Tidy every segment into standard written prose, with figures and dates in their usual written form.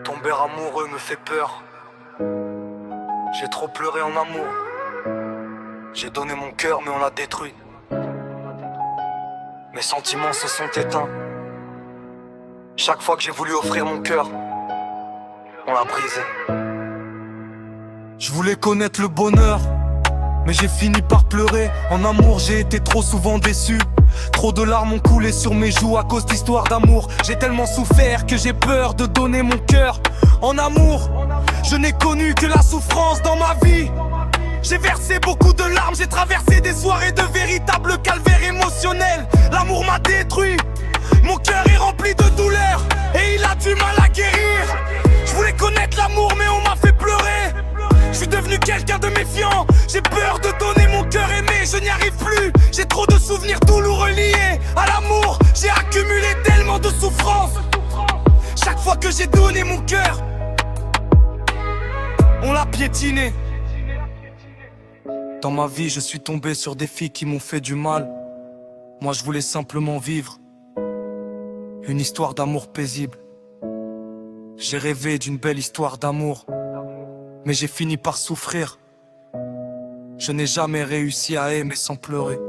Tomber amoureux me fait peur. J'ai trop pleuré en amour. J'ai donné mon cœur mais on l'a détruit. Mes sentiments se sont éteints. Chaque fois que j'ai voulu offrir mon cœur, on l'a brisé. Je voulais connaître le bonheur, mais j'ai fini par pleurer. En amour j'ai été trop souvent déçu. Trop de larmes ont coulé sur mes joues à cause d'histoires d'amour. J'ai tellement souffert que j'ai peur de donner mon cœur. En amour, je n'ai connu que la souffrance dans ma vie. J'ai versé beaucoup de larmes, j'ai traversé des soirées de véritables calvaires émotionnels. L'amour m'a détruit, mon cœur est rempli de douleur et il a du mal à guérir. Je voulais connaître l'amour mais on m'a fait pleurer. Je suis devenu quelqu'un de méfiant. J'ai peur de donner mon cœur aimé, je n'y arrive plus. J'ai trop de souvenirs douloureux liés à l'amour. J'ai accumulé tellement de souffrances. Chaque fois que j'ai donné mon cœur, on l'a piétiné. Dans ma vie je suis tombé sur des filles qui m'ont fait du mal. Moi je voulais simplement vivre une histoire d'amour paisible. J'ai rêvé d'une belle histoire d'amour, mais j'ai fini par souffrir. Je n'ai jamais réussi à aimer sans pleurer.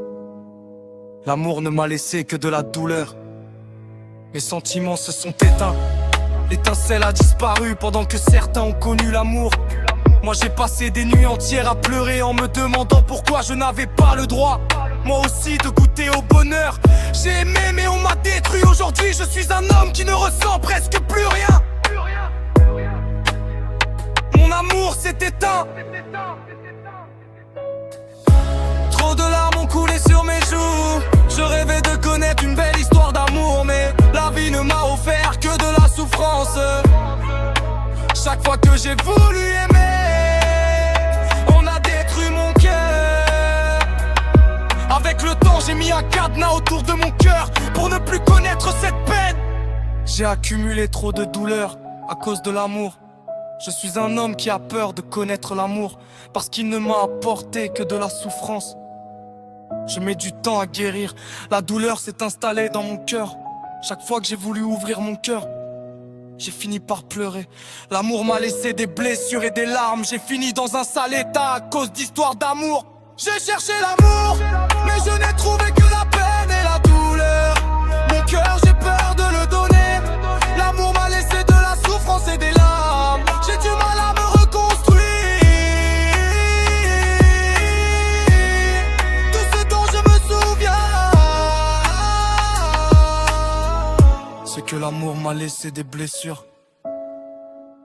L'amour ne m'a laissé que de la douleur. Mes sentiments se sont éteints. L'étincelle a disparu pendant que certains ont connu l'amour. Moi j'ai passé des nuits entières à pleurer en me demandant pourquoi je n'avais pas le droit, moi aussi, de goûter au bonheur. J'ai aimé mais on m'a détruit. Aujourd'hui je suis un homme qui ne ressent presque plus rien. Mon amour s'est éteint. Trop de larmes ont coulé sur mes joues. Je rêvais de connaître une belle histoire d'amour, mais la vie ne m'a offert que de la souffrance. Chaque fois que j'ai voulu aimer, on a détruit mon cœur. Avec le temps j'ai mis un cadenas autour de mon cœur pour ne plus connaître cette peine. J'ai accumulé trop de douleurs à cause de l'amour. Je suis un homme qui a peur de connaître l'amour, parce qu'il ne m'a apporté que de la souffrance. Je mets du temps à guérir, la douleur s'est installée dans mon cœur. Chaque fois que j'ai voulu ouvrir mon cœur, j'ai fini par pleurer. L'amour m'a laissé des blessures et des larmes. J'ai fini dans un sale état à cause d'histoires d'amour. J'ai cherché l'amour, mais je n'ai trouvé que la peine et la douleur. Mon cœur, j'ai peur de le donner. L'amour m'a laissé de la souffrance et des larmes. J'ai du mal à me reconstruire. Tout ce dont je me souviens, c'est que l'amour m'a laissé des blessures.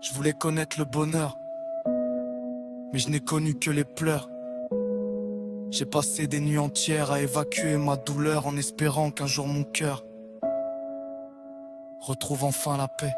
Je voulais connaître le bonheur, mais je n'ai connu que les pleurs. J'ai passé des nuits entières à évacuer ma douleur en espérant qu'un jour mon cœur retrouve enfin la paix.